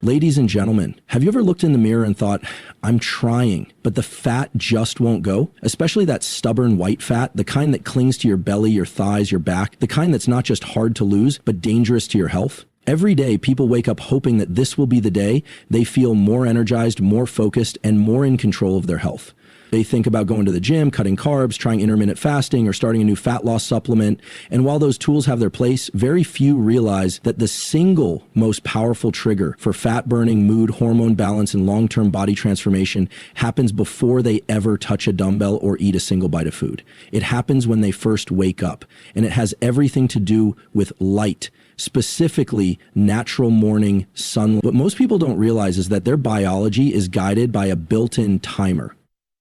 Ladies and gentlemen, have you ever looked in the mirror and thought, I'm trying, but the fat just won't go? Especially that stubborn white fat, the kind that clings to your belly, your thighs, your back, the kind that's not just hard to lose, but dangerous to your health? Every day, people wake up hoping that this will be the day they feel more energized, more focused, and more in control of their health. They think about going to the gym, cutting carbs, trying intermittent fasting, or starting a new fat loss supplement. And while those tools have their place, very few realize that the single most powerful trigger for fat burning, mood, hormone balance, and long-term body transformation happens before they ever touch a dumbbell or eat a single bite of food. It happens when they first wake up, and it has everything to do with light. Specifically, natural morning sunlight. What most people don't realize is that their biology is guided by a built-in timer,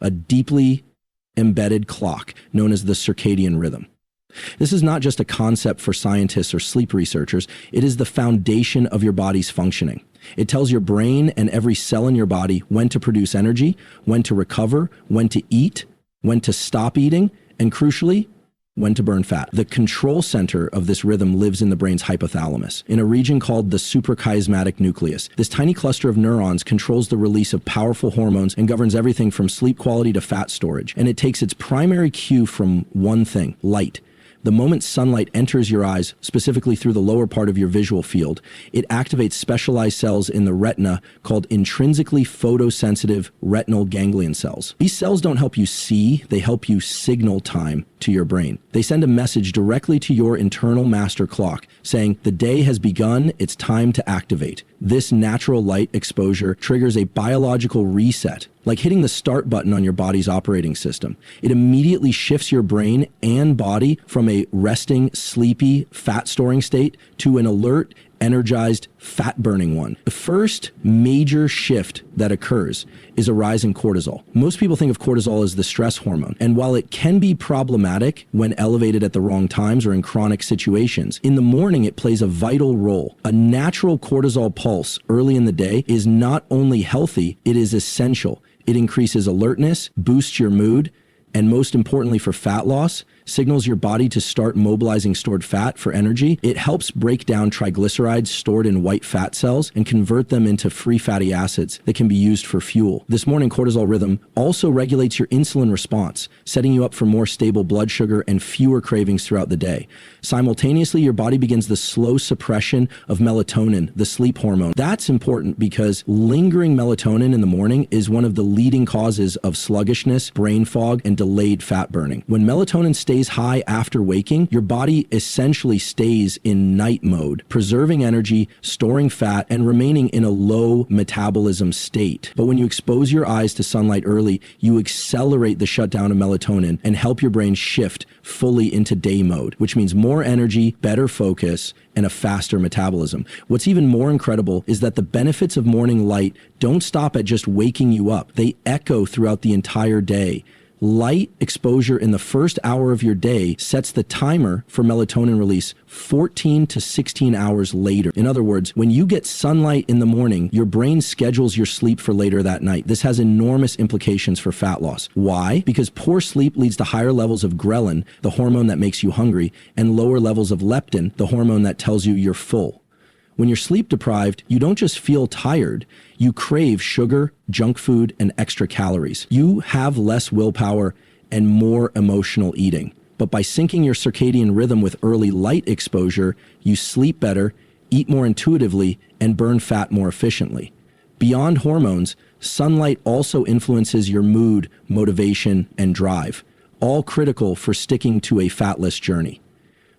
a deeply embedded clock known as the circadian rhythm. This is not just a concept for scientists or sleep researchers. It is the foundation of your body's functioning. It tells your brain and every cell in your body when to produce energy, when to recover, when to eat, when to stop eating, and crucially, when to burn fat. The control center of this rhythm lives in the brain's hypothalamus, in a region called the suprachiasmatic nucleus. This tiny cluster of neurons controls the release of powerful hormones and governs everything from sleep quality to fat storage. And it takes its primary cue from one thing: light. The moment sunlight enters your eyes, specifically through the lower part of your visual field, it activates specialized cells in the retina called intrinsically photosensitive retinal ganglion cells. These cells don't help you see, they help you signal time to your brain. They send a message directly to your internal master clock saying, the day has begun, it's time to activate. This natural light exposure triggers a biological reset, like hitting the start button on your body's operating system. It immediately shifts your brain and body from a resting, sleepy, fat-storing state to an alert, energized, fat-burning one. The first major shift that occurs is a rise in cortisol. Most people think of cortisol as the stress hormone, and while it can be problematic when elevated at the wrong times or in chronic situations, in the morning it plays a vital role. A natural cortisol pulse early in the day is not only healthy, it is essential. It increases alertness, boosts your mood, and most importantly for fat loss, signals your body to start mobilizing stored fat for energy. It helps break down triglycerides stored in white fat cells and convert them into free fatty acids that can be used for fuel. This morning cortisol rhythm also regulates your insulin response, setting you up for more stable blood sugar and fewer cravings throughout the day. Simultaneously, your body begins the slow suppression of melatonin, the sleep hormone. That's important because lingering melatonin in the morning is one of the leading causes of sluggishness, brain fog, and delayed fat burning. When melatonin stays high after waking, your body essentially stays in night mode, preserving energy, storing fat, and remaining in a low metabolism state. But when you expose your eyes to sunlight early, you accelerate the shutdown of melatonin and help your brain shift fully into day mode, which means more energy, better focus, and a faster metabolism. What's even more incredible is that the benefits of morning light don't stop at just waking you up. They echo throughout the entire day. Light exposure in the first hour of your day sets the timer for melatonin release 14 to 16 hours later. In other words, when you get sunlight in the morning, your brain schedules your sleep for later that night. This has enormous implications for fat loss. Why? Because poor sleep leads to higher levels of ghrelin, the hormone that makes you hungry, and lower levels of leptin, the hormone that tells you you're full. When you're sleep deprived, you don't just feel tired, you crave sugar, junk food, and extra calories. You have less willpower and more emotional eating. But by syncing your circadian rhythm with early light exposure, you sleep better, eat more intuitively, and burn fat more efficiently. Beyond hormones, sunlight also influences your mood, motivation, and drive, all critical for sticking to a fatless journey.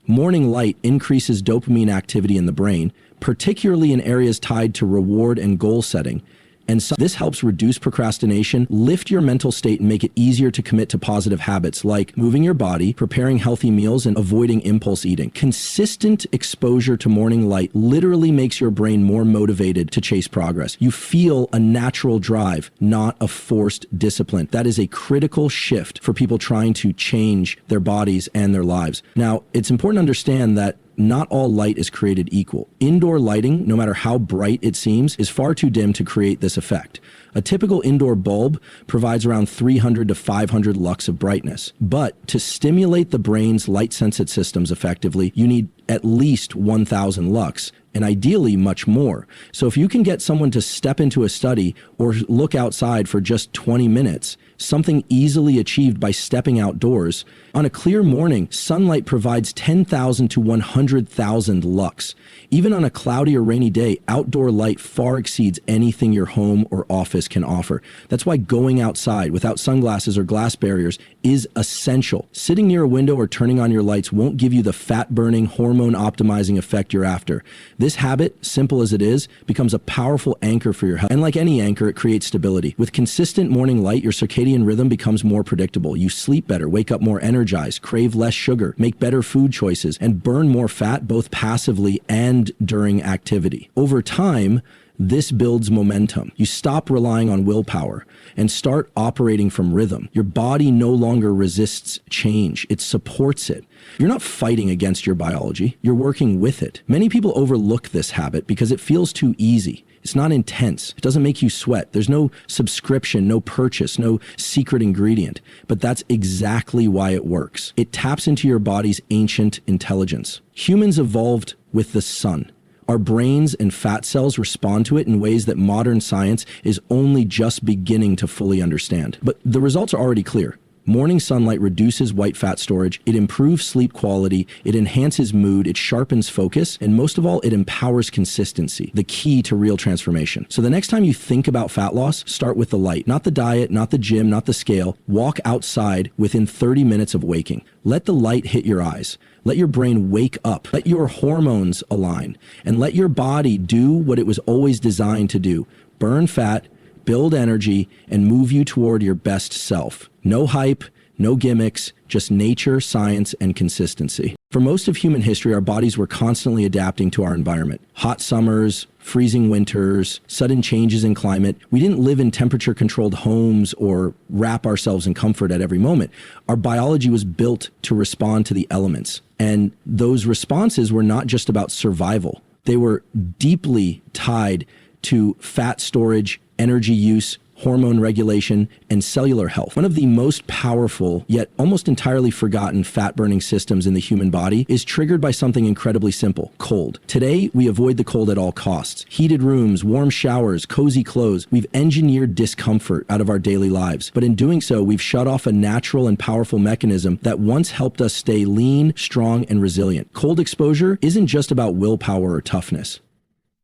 Morning light increases dopamine activity in the brain, particularly in areas tied to reward and goal setting. And so this helps reduce procrastination, lift your mental state, and make it easier to commit to positive habits like moving your body, preparing healthy meals, and avoiding impulse eating. Consistent exposure to morning light literally makes your brain more motivated to chase progress. You feel a natural drive, not a forced discipline. That is a critical shift for people trying to change their bodies and their lives. Now, it's important to understand that not all light is created equal. Indoor lighting, no matter how bright it seems, is far too dim to create this effect. A typical indoor bulb provides around 300 to 500 lux of brightness. But to stimulate the brain's light-sensitive systems effectively, you need at least 1,000 lux, and ideally much more. So if you can get someone to step into a study or look outside for just 20 minutes, something easily achieved by stepping outdoors, on a clear morning, sunlight provides 10,000 to 100,000 lux. Even on a cloudy or rainy day, outdoor light far exceeds anything your home or office can offer. That's why going outside without sunglasses or glass barriers is essential. Sitting near a window or turning on your lights won't give you the fat-burning, hormone-optimizing effect you're after. This habit, simple as it is, becomes a powerful anchor for your health. And like any anchor, it creates stability. With consistent morning light, your circadian rhythm becomes more predictable. You sleep better, wake up more energized, crave less sugar, make better food choices, and burn more fat both passively and during activity. Over time, this builds momentum. You stop relying on willpower and start operating from rhythm. Your body no longer resists change. It supports it. You're not fighting against your biology. You're working with it. Many people overlook this habit because it feels too easy. It's not intense. It doesn't make you sweat. There's no subscription, no purchase, no secret ingredient. But that's exactly why it works. It taps into your body's ancient intelligence. Humans evolved with the sun. Our brains and fat cells respond to it in ways that modern science is only just beginning to fully understand. But the results are already clear. Morning sunlight reduces white fat storage, it improves sleep quality, it enhances mood, it sharpens focus, and most of all, it empowers consistency, the key to real transformation. So the next time you think about fat loss, start with the light. Not the diet, not the gym, not the scale. Walk outside within 30 minutes of waking. Let the light hit your eyes. Let your brain wake up. Let your hormones align. And let your body do what it was always designed to do. Burn fat, build energy, and move you toward your best self. No hype, no gimmicks, just nature, science, and consistency. For most of human history, our bodies were constantly adapting to our environment. Hot summers, freezing winters, sudden changes in climate. We didn't live in temperature-controlled homes or wrap ourselves in comfort at every moment. Our biology was built to respond to the elements. And those responses were not just about survival. They were deeply tied to fat storage, energy use, hormone regulation, and cellular health. One of the most powerful, yet almost entirely forgotten fat-burning systems in the human body is triggered by something incredibly simple: cold. Today, we avoid the cold at all costs. Heated rooms, warm showers, cozy clothes. We've engineered discomfort out of our daily lives. But in doing so, we've shut off a natural and powerful mechanism that once helped us stay lean, strong, and resilient. Cold exposure isn't just about willpower or toughness.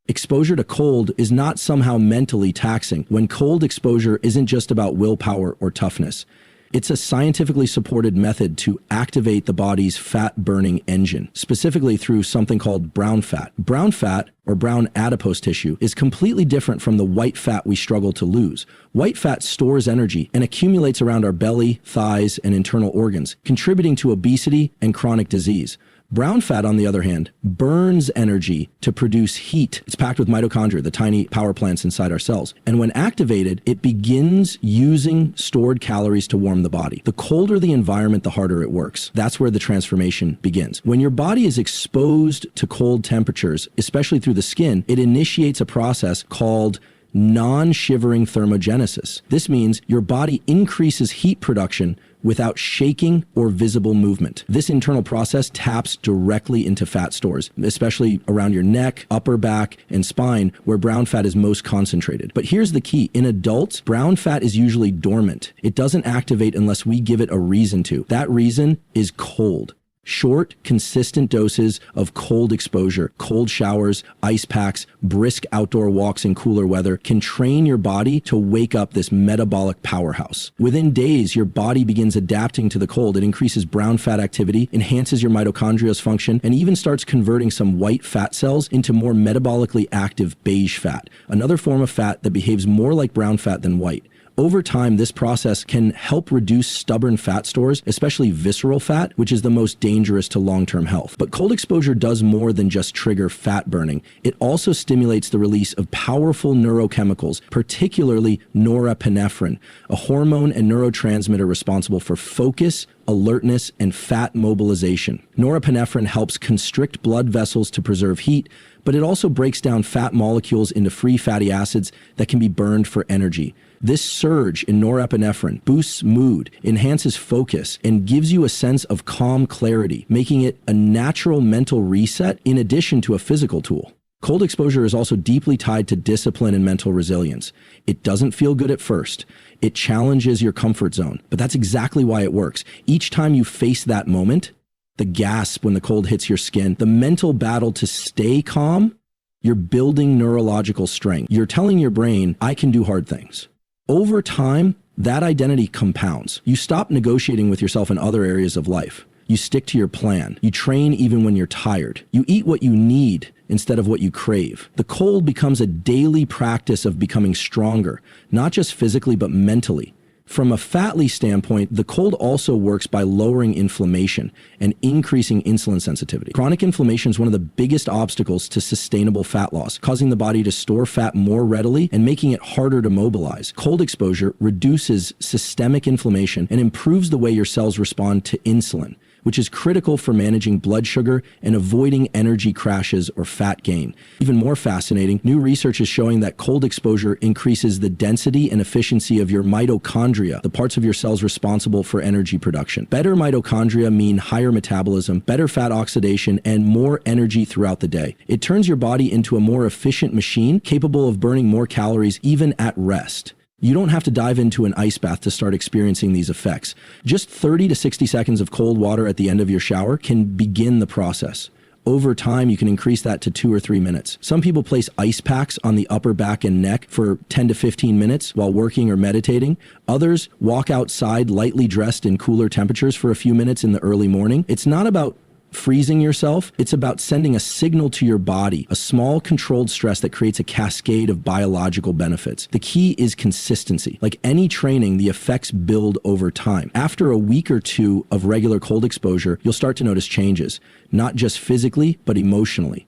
Exposure to cold is not somehow mentally taxing when cold exposure isn't just about willpower or toughness. It's a scientifically supported method to activate the body's fat-burning engine, specifically through something called brown fat. Brown fat, or brown adipose tissue, is completely different from the white fat we struggle to lose. White fat stores energy and accumulates around our belly, thighs, and internal organs, contributing to obesity and chronic disease. Brown fat, on the other hand, burns energy to produce heat. It's packed with mitochondria, the tiny power plants inside our cells. And when activated, it begins using stored calories to warm the body. The colder the environment, the harder it works. That's where the transformation begins. When your body is exposed to cold temperatures, especially through the skin, it initiates a process called non-shivering thermogenesis. This means your body increases heat production without shaking or visible movement. This internal process taps directly into fat stores, especially around your neck, upper back, and spine, where brown fat is most concentrated. But here's the key. In adults, brown fat is usually dormant. It doesn't activate unless we give it a reason to. That reason is cold. Short, consistent doses of cold exposure, cold showers, ice packs, brisk outdoor walks in cooler weather can train your body to wake up this metabolic powerhouse. Within days, your body begins adapting to the cold. It increases brown fat activity, enhances your mitochondria's function, and even starts converting some white fat cells into more metabolically active beige fat, another form of fat that behaves more like brown fat than white. Over time, this process can help reduce stubborn fat stores, especially visceral fat, which is the most dangerous to long-term health. But cold exposure does more than just trigger fat burning. It also stimulates the release of powerful neurochemicals, particularly norepinephrine, a hormone and neurotransmitter responsible for focus, alertness, and fat mobilization. Norepinephrine helps constrict blood vessels to preserve heat, but it also breaks down fat molecules into free fatty acids that can be burned for energy. This surge in norepinephrine boosts mood, enhances focus, and gives you a sense of calm clarity, making it a natural mental reset in addition to a physical tool. Cold exposure is also deeply tied to discipline and mental resilience. It doesn't feel good at first. It challenges your comfort zone, but that's exactly why it works. Each time you face that moment, the gasp when the cold hits your skin, the mental battle to stay calm, you're building neurological strength. You're telling your brain, I can do hard things. Over time, that identity compounds. You stop negotiating with yourself in other areas of life. You stick to your plan. You train even when you're tired. You eat what you need instead of what you crave. The cold becomes a daily practice of becoming stronger, not just physically, but mentally. From a fat-loss standpoint, the cold also works by lowering inflammation and increasing insulin sensitivity. Chronic inflammation is one of the biggest obstacles to sustainable fat loss, causing the body to store fat more readily and making it harder to mobilize. Cold exposure reduces systemic inflammation and improves the way your cells respond to insulin, which is critical for managing blood sugar and avoiding energy crashes or fat gain. Even more fascinating, new research is showing that cold exposure increases the density and efficiency of your mitochondria, the parts of your cells responsible for energy production. Better mitochondria mean higher metabolism, better fat oxidation, and more energy throughout the day. It turns your body into a more efficient machine, capable of burning more calories even at rest. You don't have to dive into an ice bath to start experiencing these effects. Just 30 to 60 seconds of cold water at the end of your shower can begin the process. Over time, you can increase that to 2 or 3 minutes. Some people place ice packs on the upper back and neck for 10 to 15 minutes while working or meditating. Others walk outside lightly dressed in cooler temperatures for a few minutes in the early morning. It's not about freezing yourself. It's about sending a signal to your body, a small controlled stress that creates a cascade of biological benefits. The key is consistency. Like any training, the effects build over time. After a week or two of regular cold exposure, you'll start to notice changes, not just physically, but emotionally.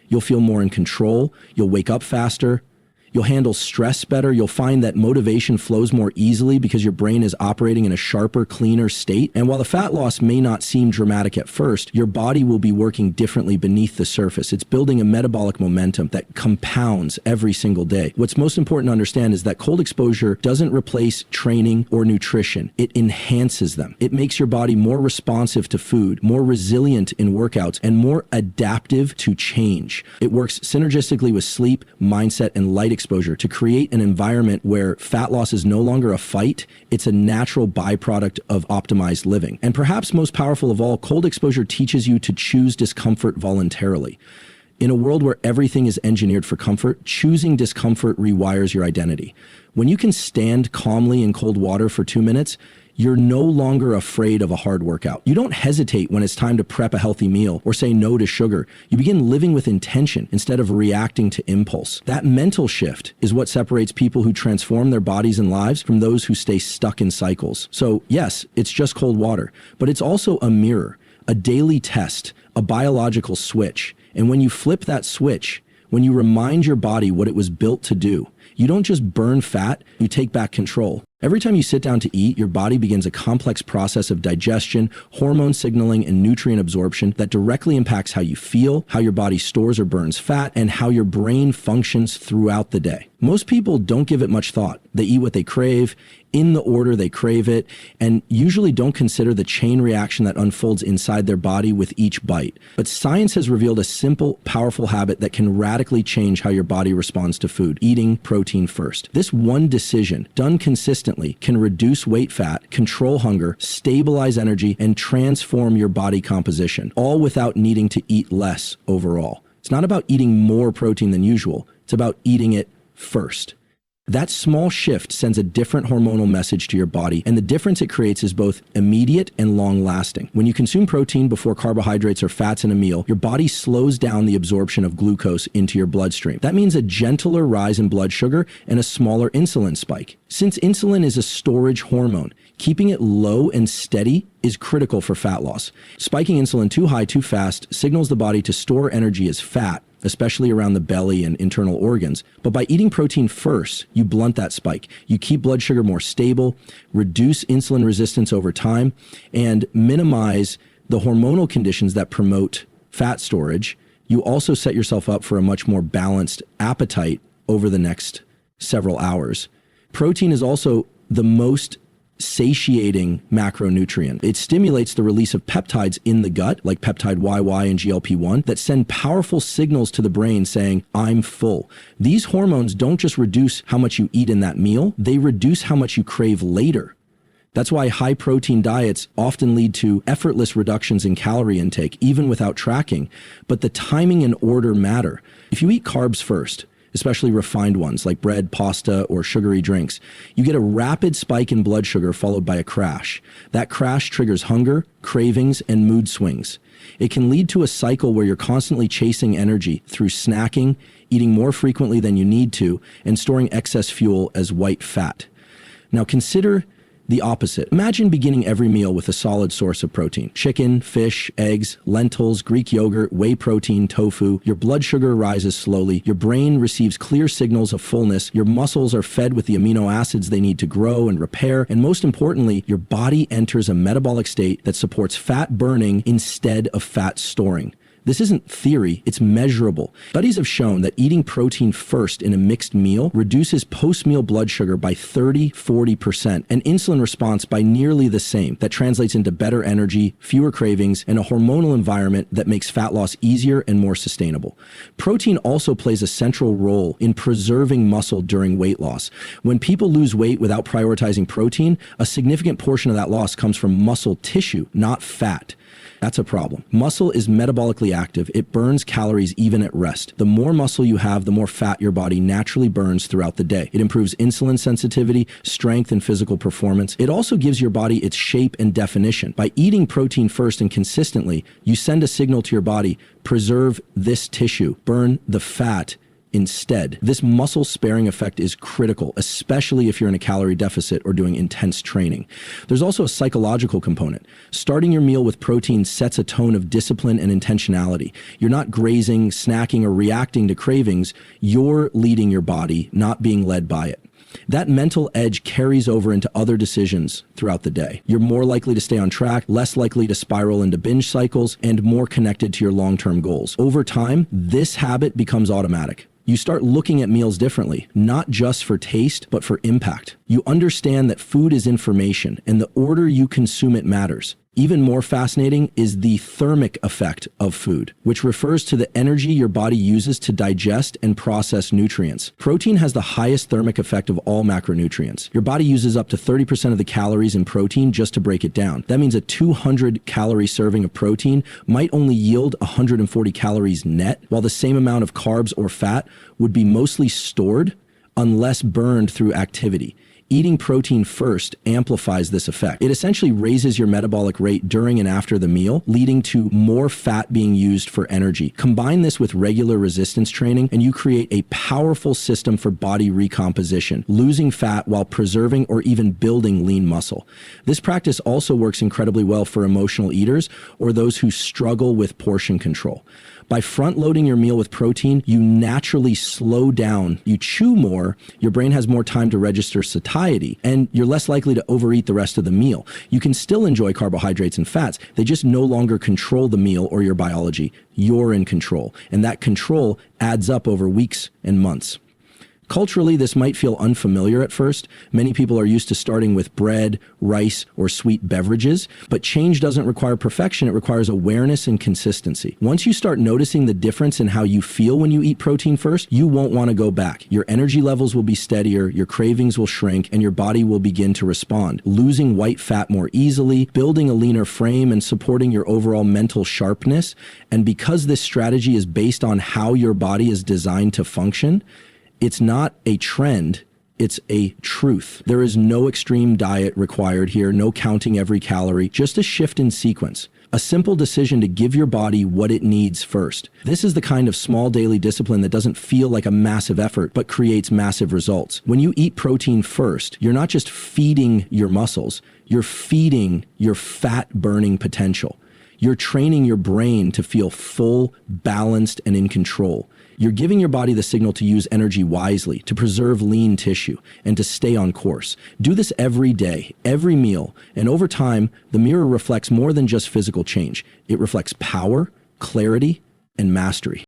You'll feel more in control. You'll wake up faster. You'll handle stress better. You'll find that motivation flows more easily because your brain is operating in a sharper, cleaner state. And while the fat loss may not seem dramatic at first, your body will be working differently beneath the surface. It's building a metabolic momentum that compounds every single day. What's most important to understand is that cold exposure doesn't replace training or nutrition. It enhances them. It makes your body more responsive to food, more resilient in workouts, and more adaptive to change. It works synergistically with sleep, mindset, and light exposure to create an environment where fat loss is no longer a fight. It's a natural byproduct of optimized living. And perhaps most powerful of all, cold exposure teaches you to choose discomfort voluntarily. In a world where everything is engineered for comfort, choosing discomfort rewires your identity. When you can stand calmly in cold water for 2 minutes, you're no longer afraid of a hard workout. You don't hesitate when it's time to prep a healthy meal or say no to sugar. You begin living with intention instead of reacting to impulse. That mental shift is what separates people who transform their bodies and lives from those who stay stuck in cycles. So yes, it's just cold water, but it's also a mirror, a daily test, a biological switch. And when you flip that switch, when you remind your body what it was built to do, you don't just burn fat, you take back control. Every time you sit down to eat, your body begins a complex process of digestion, hormone signaling, and nutrient absorption that directly impacts how you feel, how your body stores or burns fat, and how your brain functions throughout the day. Most people don't give it much thought. They eat what they crave, in the order they crave it, and usually don't consider the chain reaction that unfolds inside their body with each bite. But science has revealed a simple, powerful habit that can radically change how your body responds to food: eating protein first. This one decision, done consistently, can reduce weight fat, control hunger, stabilize energy, and transform your body composition, all without needing to eat less overall. It's not about eating more protein than usual. It's about eating it first. That small shift sends a different hormonal message to your body, and the difference it creates is both immediate and long-lasting. When you consume protein before carbohydrates or fats in a meal, your body slows down the absorption of glucose into your bloodstream. That means a gentler rise in blood sugar and a smaller insulin spike. Since insulin is a storage hormone, keeping it low and steady is critical for fat loss. Spiking insulin too high too fast signals the body to store energy as fat, especially around the belly and internal organs. But by eating protein first, you blunt that spike. You keep blood sugar more stable, reduce insulin resistance over time, and minimize the hormonal conditions that promote fat storage. you also set yourself up for a much more balanced appetite over the next several hours. Protein is also the most satiating macronutrient. It stimulates the release of peptides in the gut, like peptide YY and GLP-1, that send powerful signals to the brain saying, I'm full. These hormones don't just reduce how much you eat in that meal, they reduce how much you crave later. That's why high protein diets often lead to effortless reductions in calorie intake, even without tracking. But the timing and order matter. If you eat carbs first, especially refined ones like bread, pasta, or sugary drinks, you get a rapid spike in blood sugar followed by a crash. That crash triggers hunger, cravings, and mood swings. It can lead to a cycle where you're constantly chasing energy through snacking, eating more frequently than you need to, and storing excess fuel as white fat. Now consider the opposite. Imagine beginning every meal with a solid source of protein. Chicken, fish, eggs, lentils, Greek yogurt, whey protein, tofu. Your blood sugar rises slowly. Your brain receives clear signals of fullness. Your muscles are fed with the amino acids they need to grow and repair. And most importantly, your body enters a metabolic state that supports fat burning instead of fat storing. This isn't theory, it's measurable. Studies have shown that eating protein first in a mixed meal reduces post-meal blood sugar by 30–40% and insulin response by nearly the same. That translates into better energy, fewer cravings, and a hormonal environment that makes fat loss easier and more sustainable. Protein also plays a central role in preserving muscle during weight loss. When people lose weight without prioritizing protein, a significant portion of that loss comes from muscle tissue, not fat. That's a problem. Muscle is metabolically active. It burns calories even at rest. The more muscle you have, the more fat your body naturally burns throughout the day. It improves insulin sensitivity, strength, and physical performance. It also gives your body its shape and definition. By eating protein first and consistently, you send a signal to your body, preserve this tissue, burn the fat instead. This muscle sparing effect is critical, especially if you're in a calorie deficit or doing intense training. There's also a psychological component. Starting your meal with protein sets a tone of discipline and intentionality. You're not grazing, snacking, or reacting to cravings. You're leading your body, not being led by it. That mental edge carries over into other decisions throughout the day. You're more likely to stay on track, less likely to spiral into binge cycles, and more connected to your long-term goals. Over time, this habit becomes automatic. You start looking at meals differently, not just for taste, but for impact. You understand that food is information, and the order you consume it matters. Even more fascinating is the thermic effect of food, which refers to the energy your body uses to digest and process nutrients. Protein has the highest thermic effect of all macronutrients. Your body uses up to 30% of the calories in protein just to break it down. That means a 200-calorie serving of protein might only yield 140 calories net, while the same amount of carbs or fat would be mostly stored unless burned through activity. Eating protein first amplifies this effect. It essentially raises your metabolic rate during and after the meal, leading to more fat being used for energy. Combine this with regular resistance training, and you create a powerful system for body recomposition, losing fat while preserving or even building lean muscle. This practice also works incredibly well for emotional eaters or those who struggle with portion control. By front-loading your meal with protein, you naturally slow down. You chew more, your brain has more time to register satiety, and you're less likely to overeat the rest of the meal. You can still enjoy carbohydrates and fats. They just no longer control the meal or your biology. You're in control, and that control adds up over weeks and months. Culturally, this might feel unfamiliar at first. Many people are used to starting with bread, rice, or sweet beverages, but change doesn't require perfection. It requires awareness and consistency. Once you start noticing the difference in how you feel when you eat protein first, you won't want to go back. Your energy levels will be steadier, your cravings will shrink, and your body will begin to respond, losing white fat more easily, building a leaner frame, and supporting your overall mental sharpness. And because this strategy is based on how your body is designed to function, it's not a trend, it's a truth. There is no extreme diet required here, no counting every calorie, just a shift in sequence. A simple decision to give your body what it needs first. This is the kind of small daily discipline that doesn't feel like a massive effort, but creates massive results. When you eat protein first, you're not just feeding your muscles, you're feeding your fat burning potential. You're training your brain to feel full, balanced, and in control. You're giving your body the signal to use energy wisely, to preserve lean tissue, and to stay on course. Do this every day, every meal, and over time, the mirror reflects more than just physical change. It reflects power, clarity, and mastery.